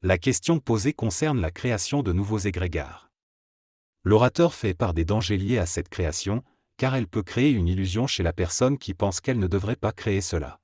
La question posée concerne la création de nouveaux égrégars. L'orateur fait part des dangers liés à cette création, car elle peut créer une illusion chez la personne qui pense qu'elle ne devrait pas créer cela.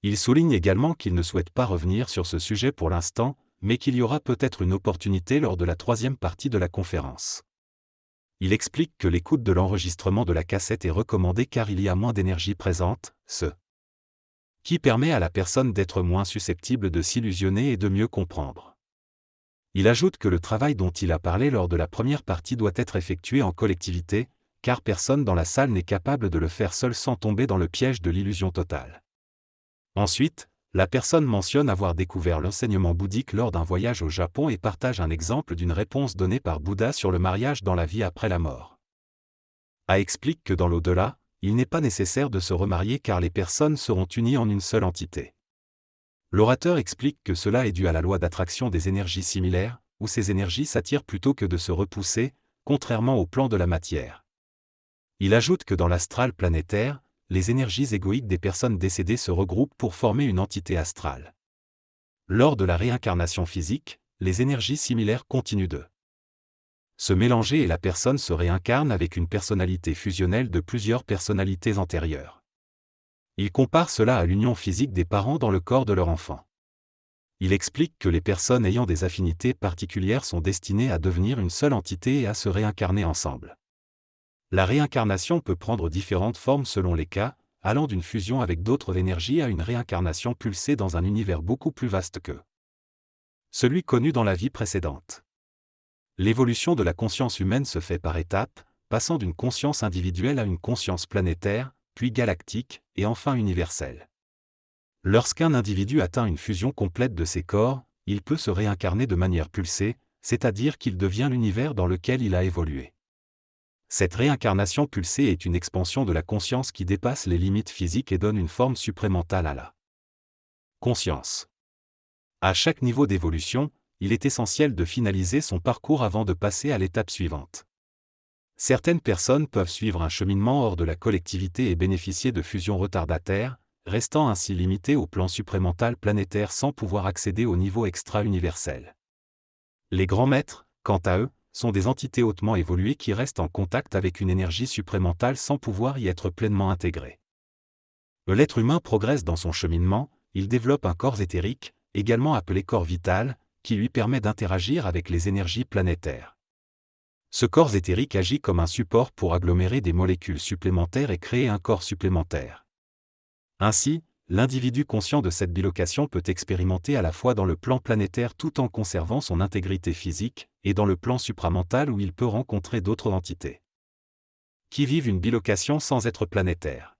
Il souligne également qu'il ne souhaite pas revenir sur ce sujet pour l'instant, mais qu'il y aura peut-être une opportunité lors de la troisième partie de la conférence. Il explique que l'écoute de l'enregistrement de la cassette est recommandée car il y a moins d'énergie présente, ce qui permet à la personne d'être moins susceptible de s'illusionner et de mieux comprendre. Il ajoute que le travail dont il a parlé lors de la première partie doit être effectué en collectivité, car personne dans la salle n'est capable de le faire seul sans tomber dans le piège de l'illusion totale. Ensuite, la personne mentionne avoir découvert l'enseignement bouddhique lors d'un voyage au Japon et partage un exemple d'une réponse donnée par Bouddha sur le mariage dans la vie après la mort. A explique que dans l'au-delà, il n'est pas nécessaire de se remarier car les personnes seront unies en une seule entité. L'orateur explique que cela est dû à la loi d'attraction des énergies similaires, où ces énergies s'attirent plutôt que de se repousser, contrairement au plan de la matière. Il ajoute que dans l'astral planétaire, les énergies égoïques des personnes décédées se regroupent pour former une entité astrale. Lors de la réincarnation physique, les énergies similaires continuent de se mélanger et la personne se réincarne avec une personnalité fusionnelle de plusieurs personnalités antérieures. Il compare cela à l'union physique des parents dans le corps de leur enfant. Il explique que les personnes ayant des affinités particulières sont destinées à devenir une seule entité et à se réincarner ensemble. La réincarnation peut prendre différentes formes selon les cas, allant d'une fusion avec d'autres énergies à une réincarnation pulsée dans un univers beaucoup plus vaste que celui connu dans la vie précédente. L'évolution de la conscience humaine se fait par étapes, passant d'une conscience individuelle à une conscience planétaire, puis galactique, et enfin universelle. Lorsqu'un individu atteint une fusion complète de ses corps, il peut se réincarner de manière pulsée, c'est-à-dire qu'il devient l'univers dans lequel il a évolué. Cette réincarnation pulsée est une expansion de la conscience qui dépasse les limites physiques et donne une forme supramentale à la conscience. À chaque niveau d'évolution, il est essentiel de finaliser son parcours avant de passer à l'étape suivante. Certaines personnes peuvent suivre un cheminement hors de la collectivité et bénéficier de fusions retardataires, restant ainsi limitées au plan supramental planétaire sans pouvoir accéder au niveau extra-universel. Les grands maîtres, quant à eux, sont des entités hautement évoluées qui restent en contact avec une énergie supramentale sans pouvoir y être pleinement intégrés. L'être humain progresse dans son cheminement, il développe un corps éthérique, également appelé corps vital, qui lui permet d'interagir avec les énergies planétaires. Ce corps éthérique agit comme un support pour agglomérer des molécules supplémentaires et créer un corps supplémentaire. Ainsi, l'individu conscient de cette bilocation peut expérimenter à la fois dans le plan planétaire tout en conservant son intégrité physique, et dans le plan supramental où il peut rencontrer d'autres entités qui vivent une bilocation sans être planétaires.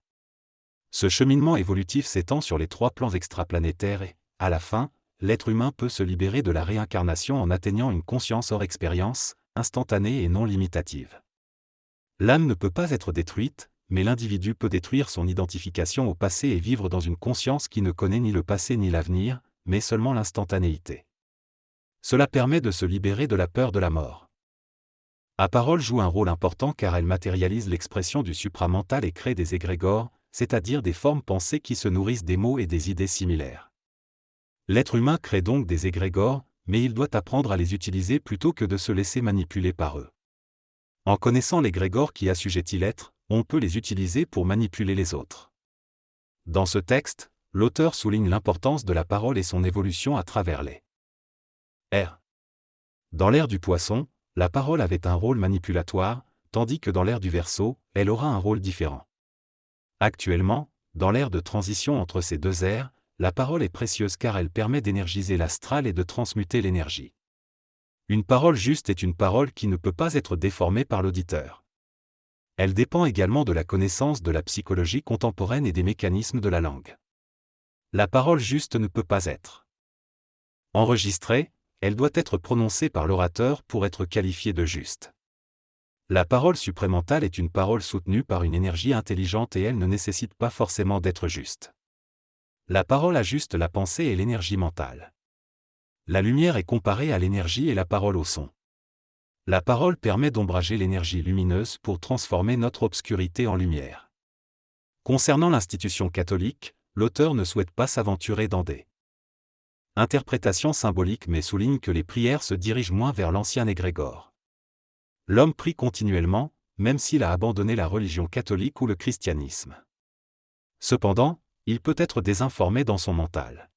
Ce cheminement évolutif s'étend sur les 3 plans extraplanétaires et, à la fin, l'être humain peut se libérer de la réincarnation en atteignant une conscience hors expérience, instantanée et non limitative. L'âme ne peut pas être détruite, mais l'individu peut détruire son identification au passé et vivre dans une conscience qui ne connaît ni le passé ni l'avenir, mais seulement l'instantanéité. Cela permet de se libérer de la peur de la mort. La parole joue un rôle important car elle matérialise l'expression du supramental et crée des égrégores, c'est-à-dire des formes pensées qui se nourrissent des mots et des idées similaires. L'être humain crée donc des égrégores, mais il doit apprendre à les utiliser plutôt que de se laisser manipuler par eux. En connaissant l'égrégore qui assujettit l'être, on peut les utiliser pour manipuler les autres. Dans ce texte, l'auteur souligne l'importance de la parole et son évolution à travers les ères. Dans l'ère du Poisson, la parole avait un rôle manipulatoire, tandis que dans l'ère du Verseau, elle aura un rôle différent. Actuellement, dans l'ère de transition entre ces 2 ères, la parole est précieuse car elle permet d'énergiser l'astral et de transmuter l'énergie. Une parole juste est une parole qui ne peut pas être déformée par l'auditeur. Elle dépend également de la connaissance de la psychologie contemporaine et des mécanismes de la langue. La parole juste ne peut pas être enregistrée, elle doit être prononcée par l'orateur pour être qualifiée de juste. La parole supramentale est une parole soutenue par une énergie intelligente et elle ne nécessite pas forcément d'être juste. La parole ajuste la pensée et l'énergie mentale. La lumière est comparée à l'énergie et la parole au son. La parole permet d'ombrager l'énergie lumineuse pour transformer notre obscurité en lumière. Concernant l'institution catholique, l'auteur ne souhaite pas s'aventurer dans des Interprétation symbolique mais souligne que les prières se dirigent moins vers l'ancien égrégore. L'homme prie continuellement, même s'il a abandonné la religion catholique ou le christianisme. Cependant, il peut être désinformé dans son mental.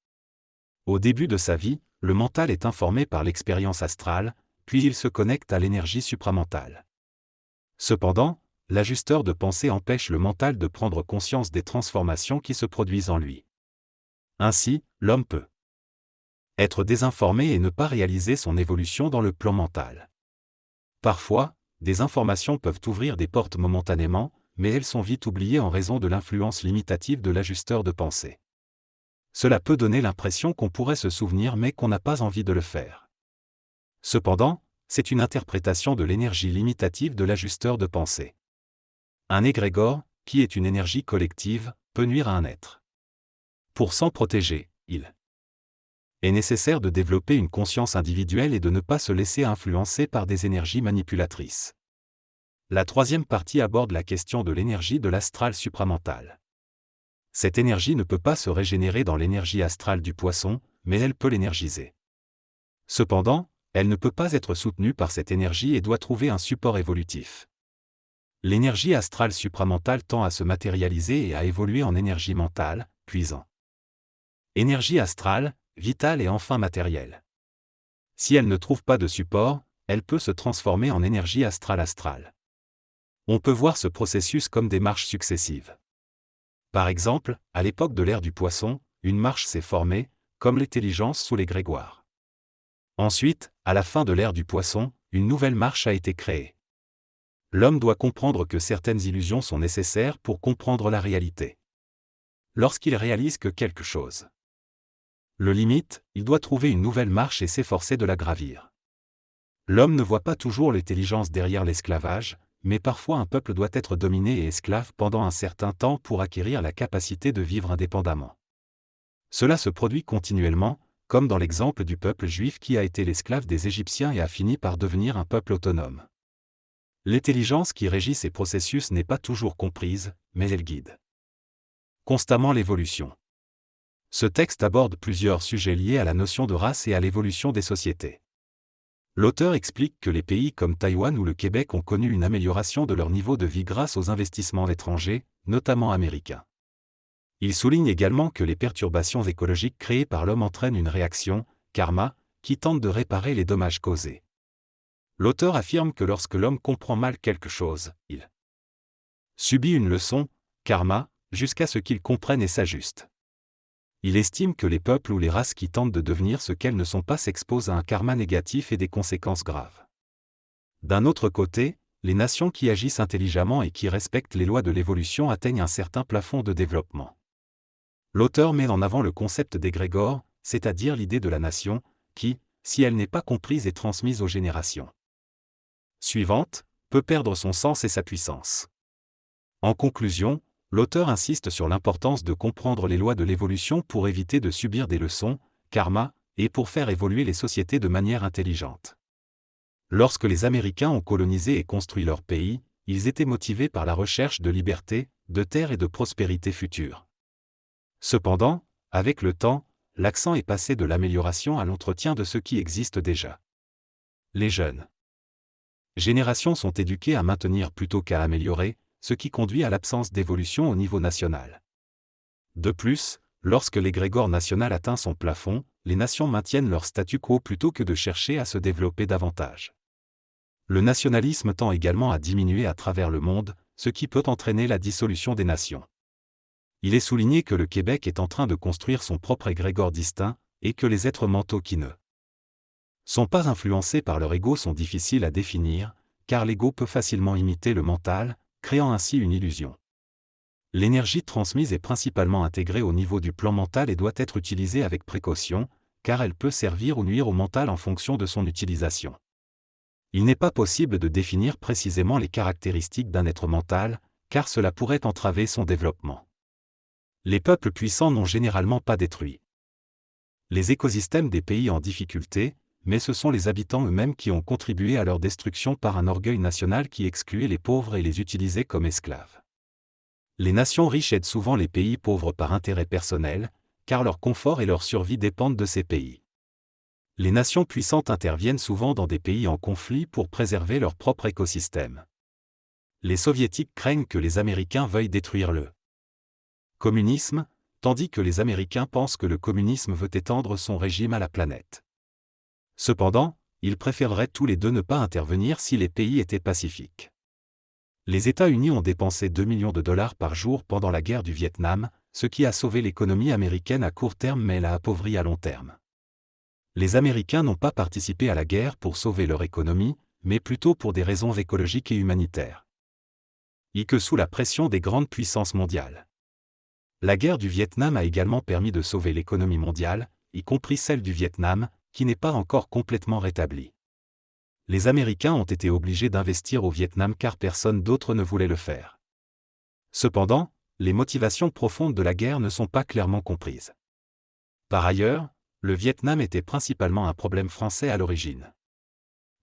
Au début de sa vie, le mental est informé par l'expérience astrale, puis il se connecte à l'énergie supramentale. Cependant, l'ajusteur de pensée empêche le mental de prendre conscience des transformations qui se produisent en lui. Ainsi, l'homme peut être désinformé et ne pas réaliser son évolution dans le plan mental. Parfois, des informations peuvent ouvrir des portes momentanément, mais elles sont vite oubliées en raison de l'influence limitative de l'ajusteur de pensée. Cela peut donner l'impression qu'on pourrait se souvenir mais qu'on n'a pas envie de le faire. Cependant, c'est une interprétation de l'énergie limitative de l'ajusteur de pensée. Un égrégore, qui est une énergie collective, peut nuire à un être. Pour s'en protéger, il est nécessaire de développer une conscience individuelle et de ne pas se laisser influencer par des énergies manipulatrices. La troisième partie aborde la question de l'énergie de l'astral supramental. Cette énergie ne peut pas se régénérer dans l'énergie astrale du poisson, mais elle peut l'énergiser. Cependant, elle ne peut pas être soutenue par cette énergie et doit trouver un support évolutif. L'énergie astrale supramentale tend à se matérialiser et à évoluer en énergie mentale, puis en énergie astrale, vitale et enfin matérielle. Si elle ne trouve pas de support, elle peut se transformer en énergie astrale. On peut voir ce processus comme des marches successives. Par exemple, à l'époque de l'ère du poisson, une marche s'est formée, comme l'intelligence sous les grégoires. Ensuite, à la fin de l'ère du poisson, une nouvelle marche a été créée. L'homme doit comprendre que certaines illusions sont nécessaires pour comprendre la réalité. Lorsqu'il réalise que quelque chose le limite, il doit trouver une nouvelle marche et s'efforcer de la gravir. L'homme ne voit pas toujours l'intelligence derrière l'esclavage, mais parfois un peuple doit être dominé et esclave pendant un certain temps pour acquérir la capacité de vivre indépendamment. Cela se produit continuellement, comme dans l'exemple du peuple juif qui a été l'esclave des Égyptiens et a fini par devenir un peuple autonome. L'intelligence qui régit ces processus n'est pas toujours comprise, mais elle guide constamment l'évolution. Ce texte aborde plusieurs sujets liés à la notion de race et à l'évolution des sociétés. L'auteur explique que les pays comme Taïwan ou le Québec ont connu une amélioration de leur niveau de vie grâce aux investissements étrangers, notamment américains. Il souligne également que les perturbations écologiques créées par l'homme entraînent une réaction, karma, qui tente de réparer les dommages causés. L'auteur affirme que lorsque l'homme comprend mal quelque chose, il subit une leçon, karma, jusqu'à ce qu'il comprenne et s'ajuste. Il estime que les peuples ou les races qui tentent de devenir ce qu'elles ne sont pas s'exposent à un karma négatif et des conséquences graves. D'un autre côté, les nations qui agissent intelligemment et qui respectent les lois de l'évolution atteignent un certain plafond de développement. L'auteur met en avant le concept d'égrégore, c'est-à-dire l'idée de la nation, qui, si elle n'est pas comprise et transmise aux générations suivantes, peut perdre son sens et sa puissance. En conclusion, l'auteur insiste sur l'importance de comprendre les lois de l'évolution pour éviter de subir des leçons, karma, et pour faire évoluer les sociétés de manière intelligente. Lorsque les Américains ont colonisé et construit leur pays, ils étaient motivés par la recherche de liberté, de terre et de prospérité future. Cependant, avec le temps, l'accent est passé de l'amélioration à l'entretien de ce qui existe déjà. Les jeunes générations sont éduquées à maintenir plutôt qu'à améliorer, ce qui conduit à l'absence d'évolution au niveau national. De plus, lorsque l'égrégore national atteint son plafond, les nations maintiennent leur statu quo plutôt que de chercher à se développer davantage. Le nationalisme tend également à diminuer à travers le monde, ce qui peut entraîner la dissolution des nations. Il est souligné que le Québec est en train de construire son propre égrégore distinct, et que les êtres mentaux qui ne sont pas influencés par leur ego sont difficiles à définir, car l'ego peut facilement imiter le mental, créant ainsi une illusion. L'énergie transmise est principalement intégrée au niveau du plan mental et doit être utilisée avec précaution, car elle peut servir ou nuire au mental en fonction de son utilisation. Il n'est pas possible de définir précisément les caractéristiques d'un être mental, car cela pourrait entraver son développement. Les peuples puissants n'ont généralement pas détruit les écosystèmes des pays en difficulté, mais ce sont les habitants eux-mêmes qui ont contribué à leur destruction par un orgueil national qui excluait les pauvres et les utilisait comme esclaves. Les nations riches aident souvent les pays pauvres par intérêt personnel, car leur confort et leur survie dépendent de ces pays. Les nations puissantes interviennent souvent dans des pays en conflit pour préserver leur propre écosystème. Les Soviétiques craignent que les Américains veuillent détruire le communisme, tandis que les Américains pensent que le communisme veut étendre son régime à la planète. Cependant, ils préféreraient tous les deux ne pas intervenir si les pays étaient pacifiques. Les États-Unis ont dépensé 2 millions de dollars par jour pendant la guerre du Vietnam, ce qui a sauvé l'économie américaine à court terme mais l'a appauvrie à long terme. Les Américains n'ont pas participé à la guerre pour sauver leur économie, mais plutôt pour des raisons écologiques et humanitaires. Et que sous la pression des grandes puissances mondiales. La guerre du Vietnam a également permis de sauver l'économie mondiale, y compris celle du Vietnam, qui n'est pas encore complètement rétablie. Les Américains ont été obligés d'investir au Vietnam car personne d'autre ne voulait le faire. Cependant, les motivations profondes de la guerre ne sont pas clairement comprises. Par ailleurs, le Vietnam était principalement un problème français à l'origine.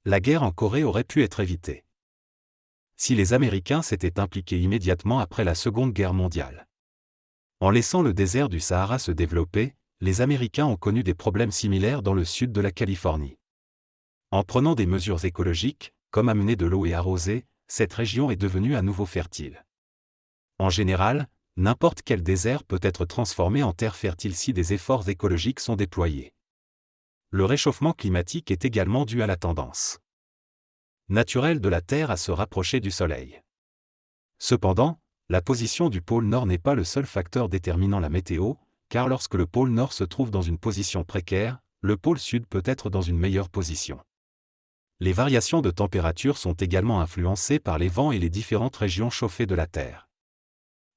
La guerre en Corée aurait pu être évitée si les Américains s'étaient impliqués immédiatement après la Seconde Guerre mondiale. En laissant le désert du Sahara se développer, les Américains ont connu des problèmes similaires dans le sud de la Californie. En prenant des mesures écologiques, comme amener de l'eau et arroser, cette région est devenue à nouveau fertile. En général, n'importe quel désert peut être transformé en terre fertile si des efforts écologiques sont déployés. Le réchauffement climatique est également dû à la tendance naturelle de la Terre à se rapprocher du Soleil. Cependant, la position du pôle Nord n'est pas le seul facteur déterminant la météo, car lorsque le pôle Nord se trouve dans une position précaire, le pôle Sud peut être dans une meilleure position. Les variations de température sont également influencées par les vents et les différentes régions chauffées de la Terre.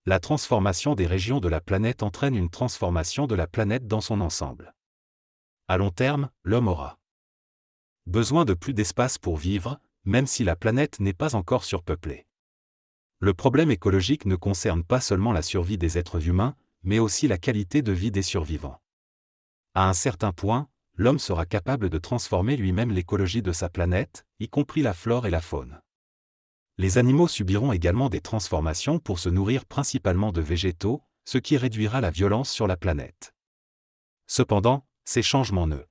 La transformation des régions de la planète entraîne une transformation de la planète dans son ensemble. À long terme, l'homme aura besoin de plus d'espace pour vivre, même si la planète n'est pas encore surpeuplée. Le problème écologique ne concerne pas seulement la survie des êtres humains, mais aussi la qualité de vie des survivants. À un certain point, l'homme sera capable de transformer lui-même l'écologie de sa planète, y compris la flore et la faune. Les animaux subiront également des transformations pour se nourrir principalement de végétaux, ce qui réduira la violence sur la planète. Cependant, ces changements ne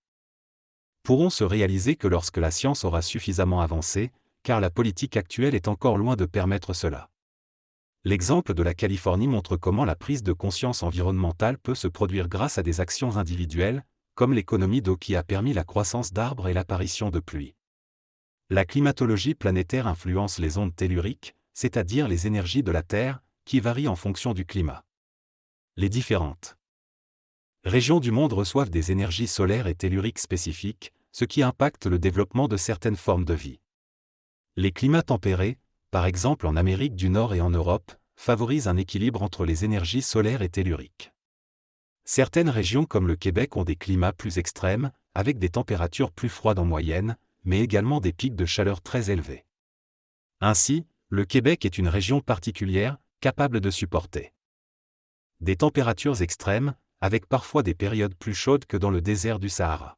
pourront se réaliser que lorsque la science aura suffisamment avancé, car la politique actuelle est encore loin de permettre cela. L'exemple de la Californie montre comment la prise de conscience environnementale peut se produire grâce à des actions individuelles, comme l'économie d'eau qui a permis la croissance d'arbres et l'apparition de pluies. La climatologie planétaire influence les ondes telluriques, c'est-à-dire les énergies de la Terre, qui varient en fonction du climat. Les différentes régions du monde reçoivent des énergies solaires et telluriques spécifiques, ce qui impacte le développement de certaines formes de vie. Les climats tempérés, par exemple en Amérique du Nord et en Europe, favorisent un équilibre entre les énergies solaires et telluriques. Certaines régions comme le Québec ont des climats plus extrêmes, avec des températures plus froides en moyenne, mais également des pics de chaleur très élevés. Ainsi, le Québec est une région particulière, capable de supporter des températures extrêmes, avec parfois des périodes plus chaudes que dans le désert du Sahara.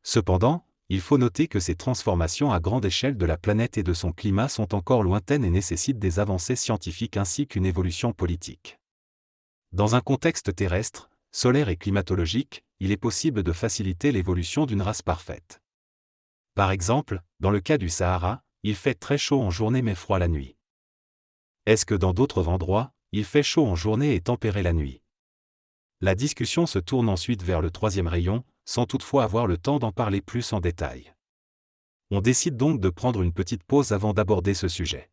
Cependant, il faut noter que ces transformations à grande échelle de la planète et de son climat sont encore lointaines et nécessitent des avancées scientifiques ainsi qu'une évolution politique. Dans un contexte terrestre, solaire et climatologique, il est possible de faciliter l'évolution d'une race parfaite. Par exemple, dans le cas du Sahara, il fait très chaud en journée mais froid la nuit. Est-ce que dans d'autres endroits, il fait chaud en journée et tempéré la nuit? La discussion se tourne ensuite vers le troisième rayon, sans toutefois avoir le temps d'en parler plus en détail. On décide donc de prendre une petite pause avant d'aborder ce sujet.